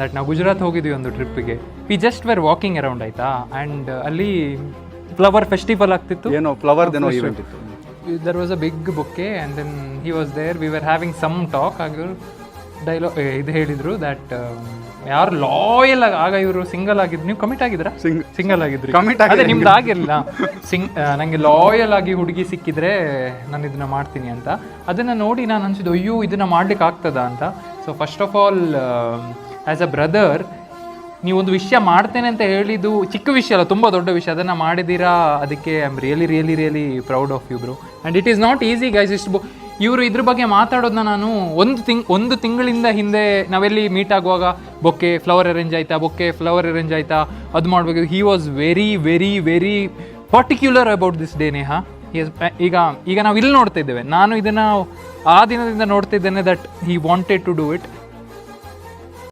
That ನಾವು ಗುಜರಾತ್ ಹೋಗಿದ್ವಿ ಒಂದು ಟ್ರಿಪ್ಪಿಗೆ. We just were walking around ಆಯ್ತಾ, ಆ್ಯಂಡ್ ಅಲ್ಲಿ ಫ್ಲವರ್ ಫೆಸ್ಟಿವಲ್ ಆಗ್ತಿತ್ತು, ಏನೋ ಫ್ಲವರ್ದೇನೋ ಈವೆಂಟ್ ಇತ್ತು. There was a big bouquet and then he was there. We were having some talk. ಆಗ ಡೈಲಾಗ್ ಇದು ಹೇಳಿದರು ದ್ಯಾಟ್ ಯಾರು ಲಾಯಲ್ ಆಗ ಇವರು ಸಿಂಗಲ್ ಆಗಿದ್ರು. ನೀವು ಕಮಿಟ್ ಆಗಿದ್ರಾ? ಸಿಂಗಲ್ ಆಗಿದ್ರಿ. ಅದೇ ನಿಮ್ದು ಆಗಿರಲಿಲ್ಲ. ನನಗೆ ಲಾಯಲ್ ಆಗಿ ಹುಡುಗಿ ಸಿಕ್ಕಿದ್ರೆ ನಾನು ಇದನ್ನ ಮಾಡ್ತೀನಿ ಅಂತ. ಅದನ್ನು ನೋಡಿ ನಾನು ಅನ್ಸಿದ್ದು ಅಯ್ಯೋ ಇದನ್ನು ಮಾಡ್ಲಿಕ್ಕೆ ಆಗ್ತದಾ ಅಂತ. So first of all as a brother, ನೀವೊಂದು ವಿಷಯ ಮಾಡ್ತೇನೆ ಅಂತ ಹೇಳಿದ್ದು ಚಿಕ್ಕ ವಿಷಯ ಅಲ್ಲ, ತುಂಬ ದೊಡ್ಡ ವಿಷಯ. ಅದನ್ನು ಮಾಡಿದ್ದೀರಾ, ಅದಕ್ಕೆ I am really really really proud of you bro. And it is not easy guys. ಇವರು ಇದ್ರ ಬಗ್ಗೆ ಮಾತಾಡೋದನ್ನ ನಾನು ಒಂದು ತಿಂಗಳಿಂದ ಹಿಂದೆ ನಾವೆಲ್ಲಿ ಮೀಟ್ ಆಗುವಾಗ ಬೊಕ್ಕೆ ಫ್ಲವರ್ ಅರೇಂಜ್ ಆಯಿತಾ ಅದು ಮಾಡಬೇಕು. He was very very very particular about this day. Neha, ಈಗ ನಾವು ಇಲ್ಲಿ ನೋಡ್ತಾ ಇದ್ದೇವೆ, ನಾನು ಇದನ್ನು ಆ ದಿನದಿಂದ ನೋಡ್ತಾ ಇದ್ದೇನೆ that he wanted to do it.